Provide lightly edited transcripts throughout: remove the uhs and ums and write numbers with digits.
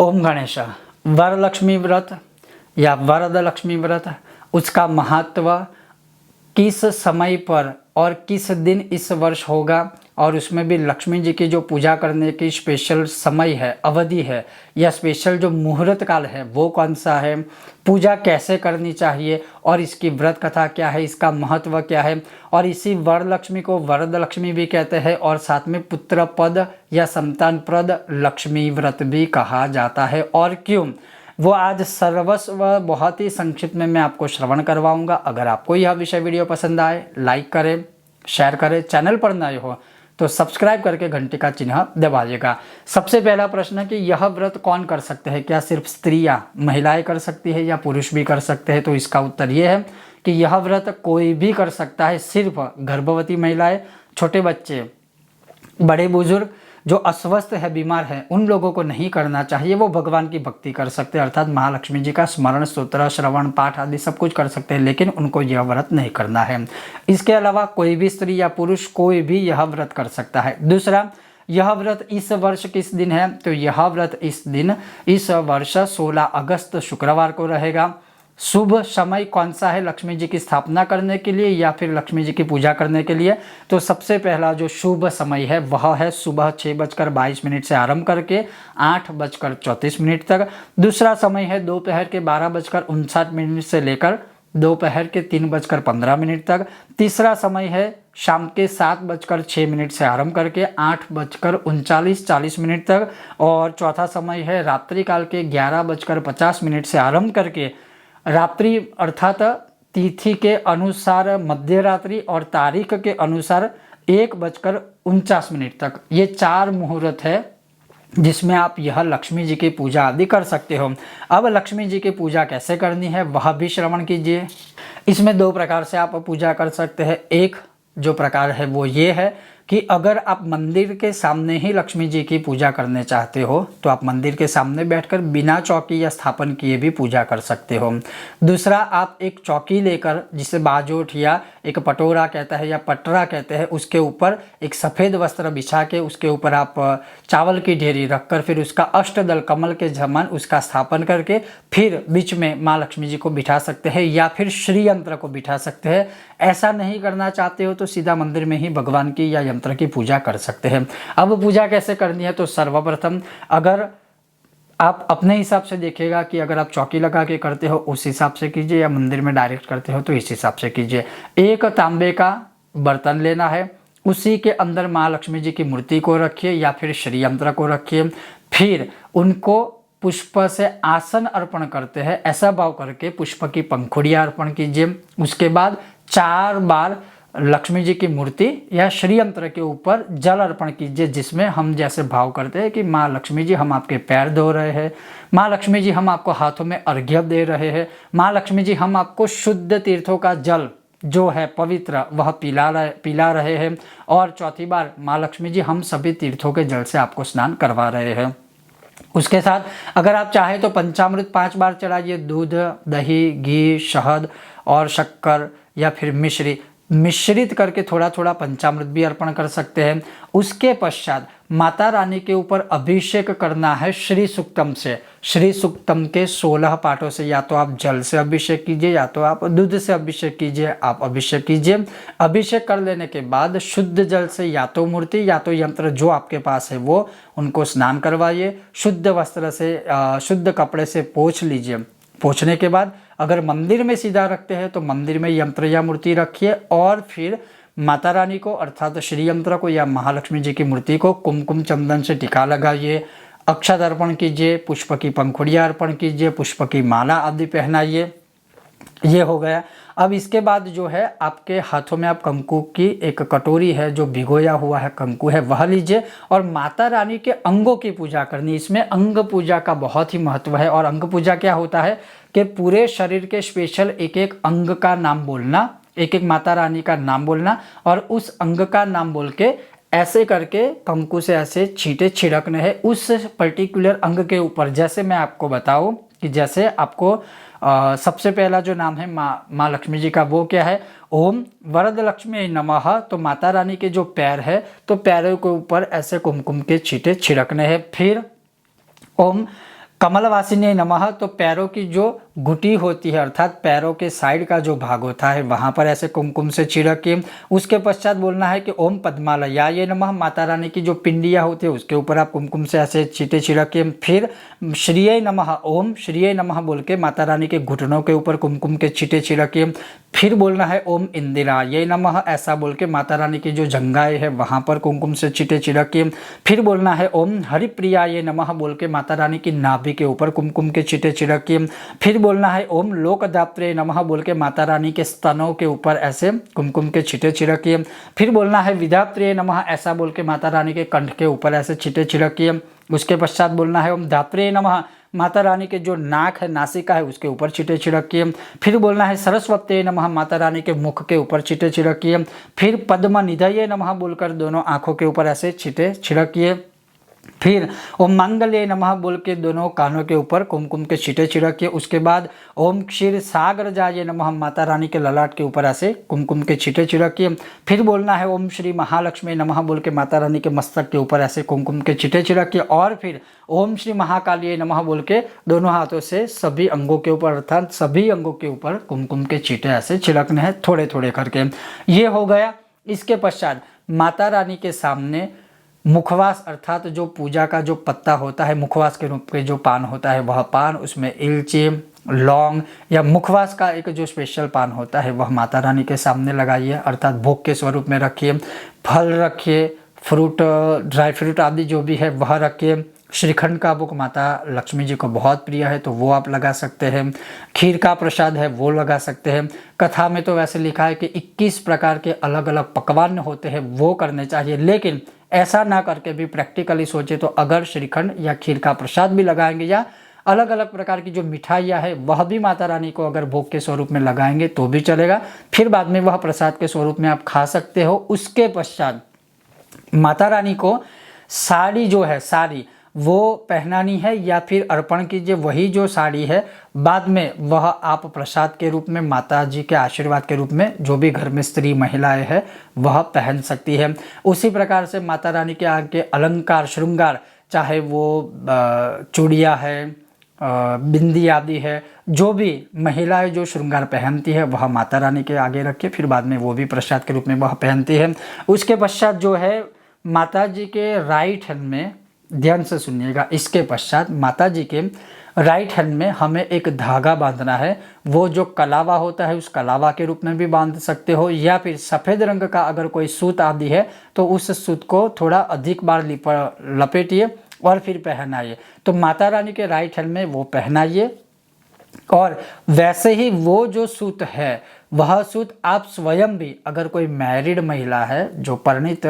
ओम गणेश। वरलक्ष्मी व्रत या वरद लक्ष्मी व्रत, उसका महत्व किस समय पर और किस दिन इस वर्ष होगा, और उसमें भी लक्ष्मी जी की जो पूजा करने की स्पेशल समय है, अवधि है, या स्पेशल जो मुहूर्त काल है वो कौन सा है, पूजा कैसे करनी चाहिए और इसकी व्रत कथा क्या है, इसका महत्व क्या है। और इसी वरलक्ष्मी को वरद लक्ष्मी भी कहते हैं और साथ में पुत्र पद या संतान प्रद लक्ष्मी व्रत भी कहा जाता है। और क्यों, वो आज सर्वस्व बहुत ही संक्षिप्त में मैं आपको श्रवण करवाऊंगा। अगर आपको यह विषय वीडियो पसंद आए, लाइक करें, शेयर करें, चैनल पर नए हो तो सब्सक्राइब करके घंटी का चिन्ह दबाइएगा। सबसे पहला प्रश्न है कि यह व्रत कौन कर सकते हैं, क्या सिर्फ स्त्रियां महिलाएं कर सकती है या पुरुष भी कर सकते हैं। तो इसका उत्तर ये है कि यह व्रत कोई भी कर सकता है, सिर्फ गर्भवती महिलाएं, छोटे बच्चे, बड़े बुजुर्ग, जो अस्वस्थ है, बीमार है, उन लोगों को नहीं करना चाहिए। वो भगवान की भक्ति कर सकते हैं, अर्थात महालक्ष्मी जी का स्मरण, स्तोत्र, श्रवण, पाठ आदि सब कुछ कर सकते हैं, लेकिन उनको यह व्रत नहीं करना है। इसके अलावा कोई भी स्त्री या पुरुष कोई भी यह व्रत कर सकता है। दूसरा, यह व्रत इस वर्ष किस दिन है, तो यह व्रत इस वर्ष 16 अगस्त शुक्रवार को रहेगा। शुभ समय कौन सा है लक्ष्मी जी की स्थापना करने के लिए या फिर लक्ष्मी जी की पूजा करने के लिए, तो सबसे पहला जो शुभ समय है वह है सुबह 6:22 से आरंभ करके 8:34 तक। दूसरा समय है दोपहर के 12:59 से लेकर दोपहर के 3:15 तक। तीसरा समय है शाम के 7:06 से आरंभ करके 8:39 तक। और चौथा समय है रात्रि काल के 11:50 से आरंभ करके रात्रि अर्थात तिथि के अनुसार मध्य रात्रि और तारीख के अनुसार 1:49 तक। ये 4 मुहूर्त है जिसमें आप यह लक्ष्मी जी की पूजा आदि कर सकते हो। अब लक्ष्मी जी की पूजा कैसे करनी है वह भी श्रवण कीजिए। इसमें 2 प्रकार से आप पूजा कर सकते हैं। एक जो प्रकार है वो ये है कि अगर आप मंदिर के सामने ही लक्ष्मी जी की पूजा करने चाहते हो तो आप मंदिर के सामने बैठकर बिना चौकी या स्थापन किए भी पूजा कर सकते हो। दूसरा, आप एक चौकी लेकर, जिसे बाजोठ या एक पटोरा कहता है या पटरा कहते हैं, उसके ऊपर एक सफ़ेद वस्त्र बिछा के उसके ऊपर आप चावल की ढेरी रखकर फिर उसका अष्टदल कमल के समान उसका स्थापन करके फिर बीच में माँ लक्ष्मी जी को बिठा सकते हैं या फिर श्री यंत्र को बिठा सकते हैं। ऐसा नहीं करना चाहते हो तो सीधा मंदिर में ही भगवान की या यंत्र की पूजा कर सकते हैं। अब पूजा कैसे करनी है, तो सर्वप्रथम अगर आप अपने हिसाब से देखिएगा कि अगर आप चौकी लगा के करते हो उस हिसाब से कीजिए या मंदिर में डायरेक्ट करते हो तो इस हिसाब से कीजिए। एक तांबे का बर्तन लेना है, उसी के अंदर माँ लक्ष्मी जी की मूर्ति को रखिए या फिर श्री यंत्र को रखिए। फिर उनको पुष्प से आसन अर्पण करते हैं, ऐसा भाव करके पुष्प की पंखुड़ियाँ अर्पण कीजिए। उसके बाद 4 बार लक्ष्मी जी की मूर्ति या श्री यंत्र के ऊपर जल अर्पण कीजिए, जिसमें हम जैसे भाव करते हैं कि माँ लक्ष्मी जी हम आपके पैर धो रहे हैं, माँ लक्ष्मी जी हम आपको हाथों में अर्घ्य दे रहे हैं, माँ लक्ष्मी जी हम आपको शुद्ध तीर्थों का जल जो है पवित्र वह पिला रहे हैं। और चौथी बार माँ लक्ष्मी जी हम सभी तीर्थों के जल से आपको स्नान करवा रहे हैं। उसके साथ अगर आप चाहें तो पंचामृत 5 बार चढ़ाइए, दूध, दही, घी, शहद और शक्कर या फिर मिश्रित करके थोड़ा थोड़ा पंचामृत भी अर्पण कर सकते हैं। उसके पश्चात माता रानी के ऊपर अभिषेक करना है श्री सुक्तम से। श्री सुक्तम के 16 पाठों से या तो आप जल से अभिषेक कीजिए या तो आप दूध से अभिषेक कीजिए, आप अभिषेक कीजिए। अभिषेक कर लेने के बाद शुद्ध जल से या तो मूर्ति या तो यंत्र जो आपके पास है वो उनको स्नान करवाइए। शुद्ध वस्त्र से शुद्ध कपड़े से पोंछ लीजिए। पोंछने के बाद अगर मंदिर में सीधा रखते हैं तो मंदिर में यंत्र या मूर्ति रखिए और फिर माता रानी को अर्थात श्री यंत्र को या महालक्ष्मी जी की मूर्ति को कुमकुम चंदन से टीका लगाइए, अक्षत अर्पण कीजिए, पुष्प की पंखुड़ियाँ अर्पण कीजिए, पुष्प की माला आदि पहनाइए। ये हो गया। अब इसके बाद जो है आपके हाथों में आप कंकु की एक कटोरी है, जो भिगोया हुआ है कंकु है, वह लीजिए और माता रानी के अंगों की पूजा करनी। इसमें अंग पूजा का बहुत ही महत्व है। और अंग पूजा क्या होता है कि पूरे शरीर के स्पेशल एक एक अंग का नाम बोलना, एक एक माता रानी का नाम बोलना और उस अंग का नाम बोल के ऐसे करके कंकु से ऐसे छींटे छिड़कने हैं उस पर्टिकुलर अंग के ऊपर। जैसे मैं आपको बताऊं कि जैसे आपको सबसे पहला जो नाम है माँ लक्ष्मी जी का वो क्या है, ओम वरद लक्ष्मी नमः। तो माता रानी के जो पैर है तो पैरों के ऊपर ऐसे कुमकुम के छींटे छिड़कने हैं। फिर ओम कमलवासिनी नमः, तो पैरों की जो घुटी होती है अर्थात पैरों के साइड का जो भाग होता है वहाँ पर ऐसे कुमकुम से छिड़के। उसके पश्चात बोलना है कि ओम पद्मालयाय नमः, माता रानी की जो पिंडियाँ होती है उसके ऊपर आप कुमकुम से ऐसे छींटे छिड़के। फिर श्रीये नमः, ओम श्रीये नमः बोल के माता रानी के घुटनों के ऊपर कुमकुम के छींटे छिड़के। फिर बोलना है ओम इंदिराय नमः, ऐसा बोल के माता रानी की जो जंघाएं है वहाँ पर कुमकुम से छींटे छिड़के। फिर बोलना है ओम हरिप्रियाय नमः बोल के माता रानी की नाभि के ऊपर कुमकुम के छींटे छिड़के। फिर बोलना है ओम लोकदात्रे नमः बोल के माता रानी के स्तनों के ऊपर ऐसे कुमकुम के छींटे छिड़के। फिर बोलना है विधात्रे नमः, ऐसा बोल के माता रानी के कंठ के ऊपर ऐसे छींटे छिड़के। उसके पश्चात बोलना है ओम धात्रे नमः, माता रानी के जो नाक है नासिका है उसके ऊपर छींटे छिड़किए। फिर बोलना है सरस्वती नमः, माता रानी के मुख के ऊपर छींटे छिड़किए। फिर पद्म निधये नमः बोलकर दोनों आंखों के ऊपर ऐसे छींटे छिड़किए। फिर ओम मंगले नमः बोल के दोनों कानों के ऊपर कुमकुम के छींटे छिड़किए। उसके बाद ओम क्षीर सागर जाये नमः, माता रानी के ललाट के ऊपर ऐसे कुमकुम के छींटे छिड़किए। फिर बोलना है ओम श्री महालक्ष्मी नमः बोल के माता रानी के मस्तक के ऊपर ऐसे कुमकुम के छींटे छिड़किए। और फिर ओम श्री महाकाली नमः बोल के दोनों हाथों से सभी अंगों के ऊपर अर्थात सभी अंगों के ऊपर कुमकुम के छींटे ऐसे छिड़कने हैं थोड़े थोड़े करके। ये हो गया। इसके पश्चात माता रानी के सामने मुखवास अर्थात जो पूजा का जो पत्ता होता है, मुखवास के रूप में जो पान होता है वह पान, उसमें इलची लौंग या मुखवास का एक जो स्पेशल पान होता है वह माता रानी के सामने लगाइए अर्थात भोग के स्वरूप में रखिए। फल रखिए, फ्रूट ड्राई फ्रूट आदि जो भी है वह रखिए। श्रीखंड का भोग माता लक्ष्मी जी को बहुत प्रिय है तो वो आप लगा सकते हैं। खीर का प्रसाद है वो लगा सकते हैं। कथा में तो वैसे लिखा है कि 21 प्रकार के अलग अलग पकवान होते हैं वो करने चाहिए, लेकिन ऐसा ना करके भी प्रैक्टिकली सोचे तो अगर श्रीखंड या खीर का प्रसाद भी लगाएंगे या अलग अलग प्रकार की जो मिठाइयाँ है वह भी माता रानी को अगर भोग के स्वरूप में लगाएंगे तो भी चलेगा। फिर बाद में वह प्रसाद के स्वरूप में आप खा सकते हो। उसके पश्चात माता रानी को साड़ी जो है साड़ी वो पहनानी है या फिर अर्पण कीजिए वही जो साड़ी है, बाद में वह आप प्रसाद के रूप में माता जी के आशीर्वाद के रूप में जो भी घर में स्त्री महिलाएं हैं वह पहन सकती है। उसी प्रकार से माता रानी के आगे अलंकार श्रृंगार, चाहे वो चूड़ियाँ है, बिंदी आदि है, जो भी महिलाएं जो श्रृंगार पहनती है वह माता रानी के आगे रखिए, फिर बाद में वो भी प्रसाद के रूप में वह पहनती है। उसके पश्चात जो है माता जी के राइट हैंड में, ध्यान से सुनिएगा, इसके पश्चात माता जी के राइट हैंड में हमें एक धागा बांधना है। वो जो कलावा होता है उस कलावा के रूप में भी बांध सकते हो या फिर सफ़ेद रंग का अगर कोई सूत आदि है तो उस सूत को थोड़ा अधिक बार लपेटिए और फिर पहनाइए। तो माता रानी के राइट हैंड में वो पहनाइए और वैसे ही वो जो सूत है वह सूत आप स्वयं भी, अगर कोई मैरिड महिला है जो परिणित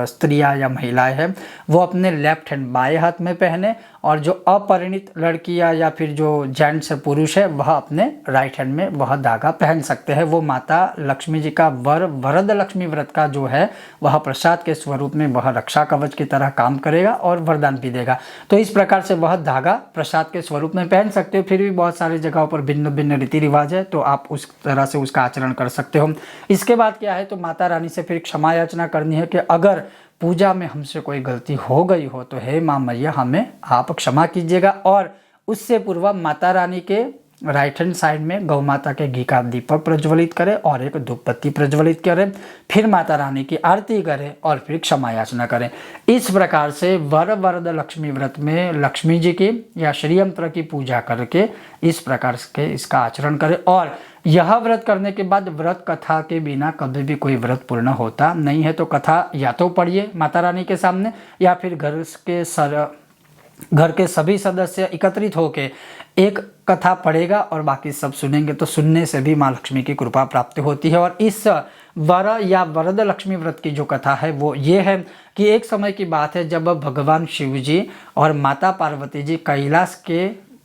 स्त्रियां या महिलाएं हैं वो अपने लेफ्ट हैंड बाएं हाथ में पहने और जो अपरिणित लड़कियां या फिर जो जेंट्स पुरुष है वह अपने राइट हैंड में वह धागा पहन सकते हैं। वो माता लक्ष्मी जी का वरद लक्ष्मी व्रत का जो है वह प्रसाद के स्वरूप में वह रक्षा कवच की तरह काम करेगा और वरदान भी देगा। तो इस प्रकार से वह धागा प्रसाद के स्वरूप में पहन सकते हो। फिर भी बहुत सारी जगहों पर भिन्न भिन्न रीति रिवाज है तो आप उस तरह से उसका आचरण कर सकते हो। इसके बाद क्या है तो माता रानी से फिर क्षमा याचना करनी है कि अगर पूजा में हमसे कोई गलती हो गई हो तो हे माँ मैया हमें आप क्षमा कीजिएगा। और उससे पूर्व माता रानी के राइट हैंड साइड में गौ माता के घी का दीपक प्रज्वलित करें और एक धूप बत्ती प्रज्वलित करें, फिर माता रानी की आरती करें और फिर क्षमा याचना करें। इस प्रकार से वरद लक्ष्मी व्रत में लक्ष्मी जी की या श्री यंत्र की पूजा करके इस प्रकार के इसका आचरण करें। और यह व्रत करने के बाद व्रत कथा के बिना कभी भी कोई व्रत पूर्ण होता नहीं है। तो कथा या तो पढ़िए माता रानी के सामने या फिर घर के सभी सदस्य एकत्रित होके एक कथा पढ़ेगा और बाकी सब सुनेंगे। तो सुनने से भी माँ लक्ष्मी की कृपा प्राप्त होती है। और इस वर या वरद लक्ष्मी व्रत की जो कथा है वो ये है कि एक समय की बात है जब भगवान शिव जी और माता पार्वती जी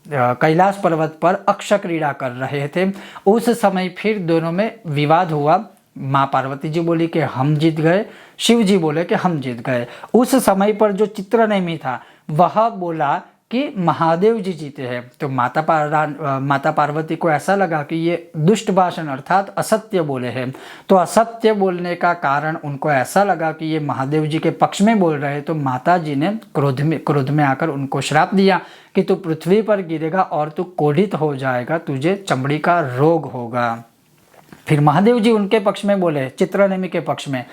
कैलाश पर्वत पर अक्ष क्रीड़ा कर रहे थे। उस समय फिर दोनों में विवाद हुआ। माँ पार्वती जी बोली कि हम जीत गए, शिव जी बोले कि हम जीत गए। उस समय पर जो चित्रनेमी था वह बोला कि महादेव जी जीते हैं। तो माता पार्वती को ऐसा लगा कि ये दुष्ट भाषण अर्थात असत्य बोले हैं। तो असत्य बोलने का कारण उनको ऐसा लगा कि ये महादेव जी के पक्ष में बोल रहे हैं। तो माता जी ने क्रोध में आकर उनको श्राप दिया कि तू पृथ्वी पर गिरेगा और तू कोढ़ित हो जाएगा, तुझे चमड़ी का रोग होगा। फिर महादेव जी उनके पक्ष में बोले, चित्रनेमी के पक्ष में,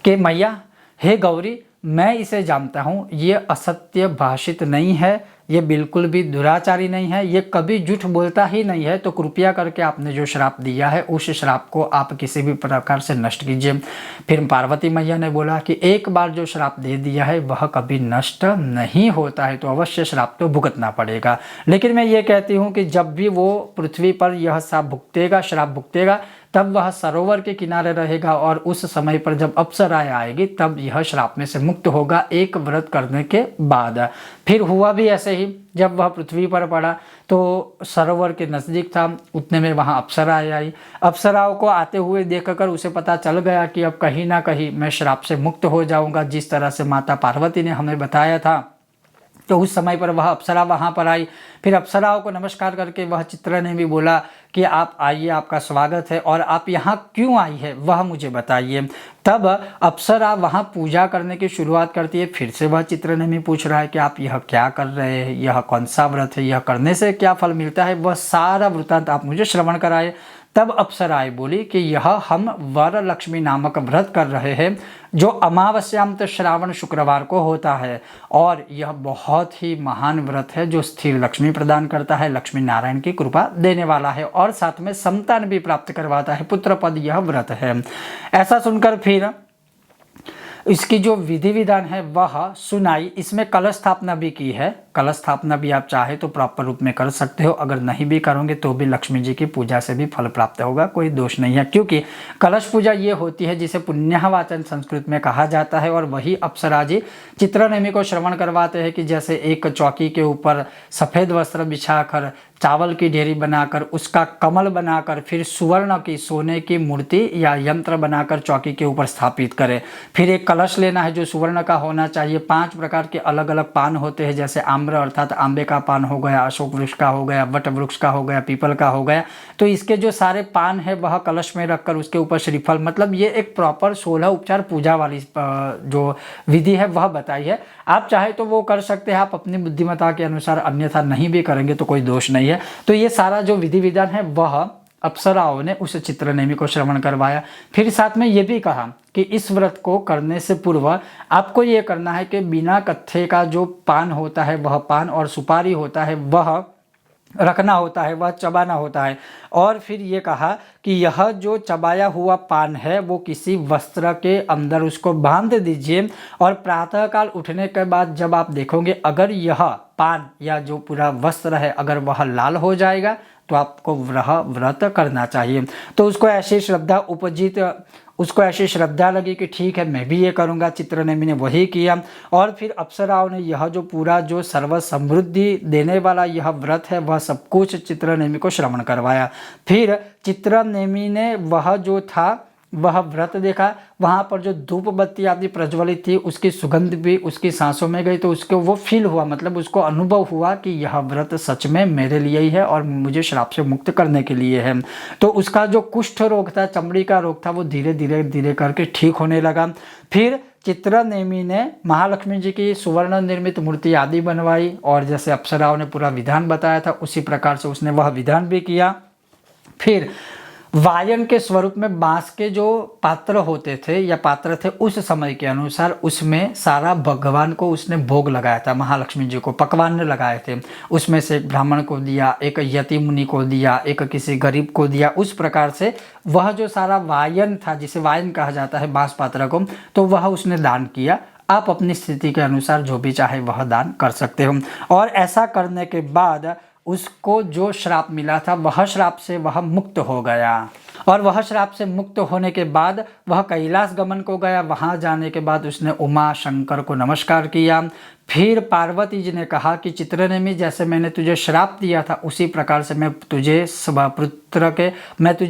कि मैया हे गौरी, मैं इसे जानता हूँ, ये असत्य भाषित नहीं है, ये बिल्कुल भी दुराचारी नहीं है, ये कभी झूठ बोलता ही नहीं है। तो कृपया करके आपने जो श्राप दिया है उस श्राप को आप किसी भी प्रकार से नष्ट कीजिए। फिर पार्वती मैया ने बोला कि एक बार जो श्राप दे दिया है वह कभी नष्ट नहीं होता है, तो अवश्य श्राप तो भुगतना पड़ेगा। लेकिन मैं ये कहती हूँ कि जब भी वो पृथ्वी पर यह श्राप भुगतेगा तब वह सरोवर के किनारे रहेगा और उस समय पर जब अप्सराएं आएगी तब यह श्राप में से मुक्त होगा, एक व्रत करने के बाद। फिर हुआ भी ऐसे ही, जब वह पृथ्वी पर पड़ा तो सरोवर के नज़दीक था, उतने में वहाँ अप्सराएं आई। अप्सराओं को आते हुए देखकर उसे पता चल गया कि अब कहीं ना कहीं मैं श्राप से मुक्त हो जाऊंगा, जिस तरह से माता पार्वती ने हमें बताया था। तो उस समय पर वह अप्सरा वहाँ पर आई। फिर अप्सराओं को नमस्कार करके वह चित्र ने भी बोला कि आप आइए, आपका स्वागत है, और आप यहाँ क्यों आई है वह मुझे बताइए। तब अप्सरा वहाँ पूजा करने की शुरुआत करती है। फिर से वह चित्र ने भी पूछ रहा है कि आप यह क्या कर रहे हैं, यह कौन सा व्रत है, यह करने से क्या फल मिलता है, वह सारा वृत्तांत आप मुझे श्रवण कराए। तब अप्सराएं बोली कि यह हम वर लक्ष्मी नामक व्रत कर रहे हैं, जो अमावस्याम श्रावण शुक्रवार को होता है, और यह बहुत ही महान व्रत है जो स्थिर लक्ष्मी प्रदान करता है, लक्ष्मी नारायण की कृपा देने वाला है, और साथ में संतान भी प्राप्त करवाता है, पुत्र पद यह व्रत है। ऐसा सुनकर फिर इसकी जो विधि विधान है वह सुनाई। इसमें कलश स्थापना भी की है। कलश स्थापना भी आप चाहे तो प्रॉपर रूप में कर सकते हो, अगर नहीं भी करोगे तो भी लक्ष्मी जी की पूजा से भी फल प्राप्त होगा, कोई दोष नहीं है। क्योंकि कलश पूजा ये होती है जिसे पुण्यवाचन संस्कृत में कहा जाता है, और वही अप्सरा जी चित्रनेमी को श्रवण करवाते हैं कि जैसे एक चौकी के ऊपर सफ़ेद वस्त्र बिछाकर, चावल की ढेरी बनाकर, उसका कमल बनाकर, फिर सुवर्ण की सोने की मूर्ति या यंत्र बनाकर चौकी के ऊपर स्थापित करें। फिर एक कलश लेना है जो सुवर्ण का होना चाहिए। 5 प्रकार के अलग अलग पान होते हैं, जैसे आम्र अर्थात आंबे का पान हो गया, अशोक वृक्ष का हो गया, वट वृक्ष का हो गया, पीपल का हो गया। तो इसके जो सारे पान है वह कलश में रखकर उसके ऊपर श्रीफल, मतलब ये एक प्रॉपर 16 उपचार पूजा वाली जो विधि है वह बताई है। आप चाहे तो वो कर सकते हैं, आप अपनी बुद्धिमत्ता के अनुसार, अन्यथा नहीं भी करेंगे तो कोई दोष नहीं है। तो ये सारा जो विधि विधान है वह अप्सराओं ने उस चित्रनेमी को श्रवण करवाया। फिर साथ में ये भी कहा कि इस व्रत को करने से पूर्व आपको ये करना है कि बिना कत्थे का जो पान होता है वह पान, और सुपारी होता है वह रखना होता है, वह चबाना होता है। और फिर ये कहा कि यह जो चबाया हुआ पान है वो किसी वस्त्र के अंदर उसको बांध दीजिए, और प्रातःकाल उठने के बाद जब आप देखोगे अगर यह पान या जो पूरा वस्त्र है अगर वह लाल हो जाएगा तो आपको वह व्रत करना चाहिए। तो उसको ऐसी श्रद्धा लगी कि ठीक है मैं भी ये करूँगा। चित्रनेमी ने वही किया, और फिर अप्सराओं ने यह जो पूरा जो सर्व समृद्धि देने वाला यह व्रत है वह सब कुछ चित्रनेमी को श्रवण करवाया। फिर चित्रनेमी ने वह जो था वह व्रत देखा, वहाँ पर जो धूप बत्ती आदि प्रज्वलित थी उसकी सुगंध भी उसकी सांसों में गई, तो उसको वो फील हुआ, मतलब उसको अनुभव हुआ कि यह व्रत सच में मेरे लिए ही है और मुझे श्राप से मुक्त करने के लिए है। तो उसका जो कुष्ठ रोग था, चमड़ी का रोग था, वो धीरे धीरे करके ठीक होने लगा। फिर चित्रनेमी ने महालक्ष्मी जी की सुवर्ण निर्मित मूर्ति आदि बनवाई, और जैसे अप्सराओं ने पूरा विधान बताया था उसी प्रकार से उसने वह विधान भी किया। फिर वायन के स्वरूप में बांस के जो पात्र होते थे या पात्र थे उस समय के अनुसार उसमें सारा भगवान को उसने भोग लगाया था, महालक्ष्मी जी को पकवान लगाए थे। उसमें से एक ब्राह्मण को दिया, एक यति मुनि को दिया, एक किसी गरीब को दिया। उस प्रकार से वह जो सारा वायन था, जिसे वायन कहा जाता है बांस पात्र को, तो वह उसने दान किया। आप अपनी स्थिति के अनुसार जो भी चाहे वह दान कर सकते हो। और ऐसा करने के बाद उसको जो श्राप मिला था वह श्राप से वह मुक्त हो गया, और वह श्राप से मुक्त होने के बाद वह कैलाश गमन को गया। वहाँ जाने के बाद उसने उमा शंकर को नमस्कार किया। फिर पार्वती जी ने कहा कि चित्रनेमी, जैसे मैंने तुझे श्राप दिया था उसी प्रकार से मैं तुझे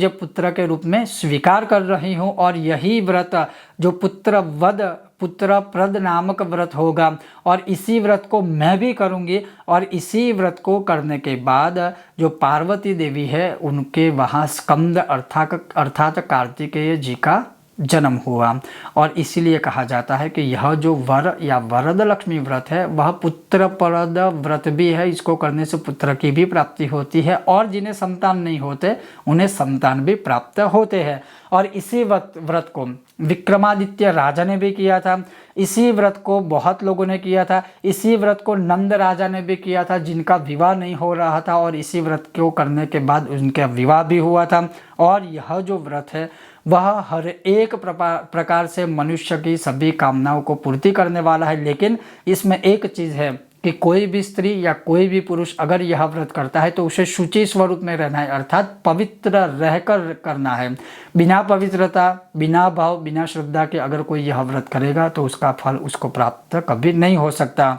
पुत्र के रूप में स्वीकार कर रही हूँ, और यही व्रत जो पुत्र वध पुत्रप्रद नामक व्रत होगा और इसी व्रत को मैं भी करूँगी और इसी व्रत को करने के बाद जो पार्वती देवी है उनके वहाँ स्कंद अर्थात कार्तिकेय जी का जन्म हुआ। और इसीलिए कहा जाता है कि यह जो वर या वरद लक्ष्मी व्रत है वह पुत्रप्रद व्रत भी है। इसको करने से पुत्र की भी प्राप्ति होती है और जिन्हें संतान नहीं होते उन्हें संतान भी प्राप्त होते हैं। और इसी व्रत को विक्रमादित्य राजा ने भी किया था, इसी व्रत को बहुत लोगों ने किया था, इसी व्रत को नंद राजा ने भी किया था जिनका विवाह नहीं हो रहा था और इसी व्रत को करने के बाद उनका विवाह भी हुआ था। और यह जो व्रत है वह हर एक प्रकार से मनुष्य की सभी कामनाओं को पूर्ति करने वाला है। लेकिन इसमें एक चीज़ है कि कोई भी स्त्री या कोई भी पुरुष अगर यह व्रत करता है तो उसे शुचि स्वरूप में रहना है, अर्थात पवित्र रहकर करना है। बिना पवित्रता, बिना भाव, बिना श्रद्धा के अगर कोई यह व्रत करेगा तो उसका फल उसको प्राप्त कभी नहीं हो सकता।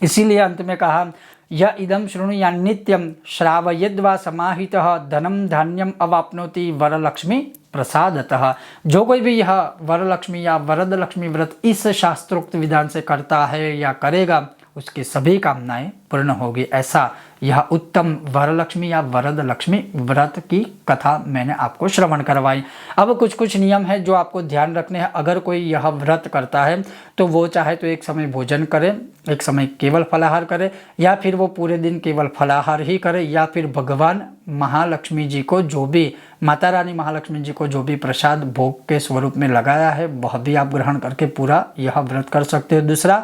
इसीलिए अंत में कहा य इदं शृणुया नित्यं श्रावयद्वा समाहितः धनं धान्यम अवाप्नोति वरलक्ष्मी प्रसादतः। जो कोई भी यह वरलक्ष्मी या वरद लक्ष्मी व्रत इस शास्त्रोक्त विधान से करता है या करेगा उसकी सभी कामनाएं पूर्ण होगी। ऐसा यह उत्तम वरलक्ष्मी या वरद लक्ष्मी व्रत की कथा मैंने आपको श्रवण करवाई। अब कुछ नियम है जो आपको ध्यान रखने हैं। अगर कोई यह व्रत करता है तो वो चाहे तो एक समय भोजन करे, एक समय केवल फलाहार करे, या फिर वो पूरे दिन केवल फलाहार ही करे, या फिर भगवान महालक्ष्मी जी को जो भी, माता रानी महालक्ष्मी जी को जो भी प्रसाद भोग के स्वरूप में लगाया है वह भी आप ग्रहण करके पूरा यह व्रत कर सकते हो। दूसरा,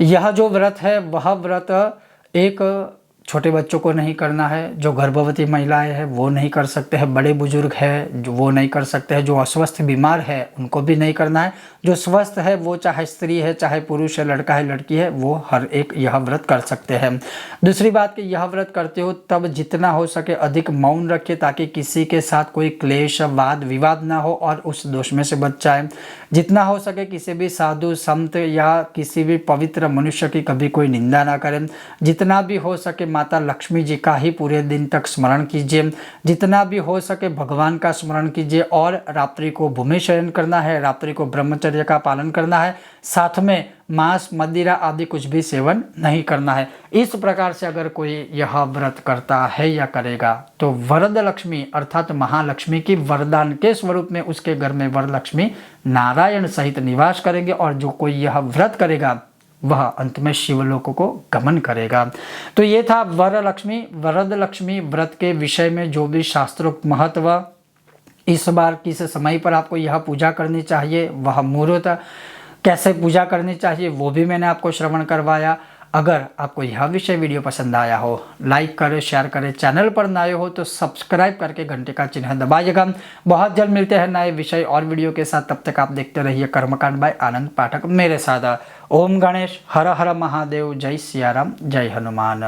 यह जो व्रत है वह व्रत एक छोटे बच्चों को नहीं करना है, जो गर्भवती महिलाएं हैं वो नहीं कर सकते हैं, बड़े बुजुर्ग हैं जो वो नहीं कर सकते हैं, जो अस्वस्थ बीमार है उनको भी नहीं करना है। जो स्वस्थ है वो चाहे स्त्री है, चाहे पुरुष है, लड़का है, लड़की है, वो हर एक यह व्रत कर सकते हैं। दूसरी बात कि यह व्रत करते हो तब जितना हो सके अधिक मौन रखिए ताकि किसी के साथ कोई क्लेश, वाद विवाद ना हो और उस दोष में से बच जाए। जितना हो सके किसी भी साधु संत या किसी भी पवित्र मनुष्य की कभी कोई निंदा ना करें। जितना भी हो सके माता लक्ष्मी जी का ही पूरे दिन तक स्मरण कीजिए, जितना भी हो सके भगवान का स्मरण कीजिए। और रात्रि को भूमि शयन करना है, रात्रि को ब्रह्मचर्य का पालन करना है, साथ में मांस, मदिरा आदि कुछ भी सेवन नहीं करना है। इस प्रकार से अगर कोई यह व्रत करता है या करेगा तो वरद लक्ष्मी अर्थात महालक्ष्मी की वरदान के स्वरूप में उसके घर में वरलक्ष्मी नारायण सहित निवास करेंगे और जो कोई यह व्रत करेगा वह अंत में शिवलोक को गमन करेगा। तो ये था वरलक्ष्मी वरद लक्ष्मी व्रत के विषय में जो भी शास्त्रोक्त महत्व, इस बार किस समय पर आपको यह पूजा करनी चाहिए, वह मुहूर्त कैसे पूजा करनी चाहिए वो भी मैंने आपको श्रवण करवाया। अगर आपको यह विषय वीडियो पसंद आया हो लाइक करें, शेयर करें, चैनल पर नए हो तो सब्सक्राइब करके घंटे का चिन्ह दबाइएगा। बहुत जल्द मिलते हैं नए विषय और वीडियो के साथ, तब तक आप देखते रहिए कर्मकांड बाय आनंद पाठक मेरे साथ। ओम गणेश, हर हर महादेव, जय सियाराम, जय हनुमान।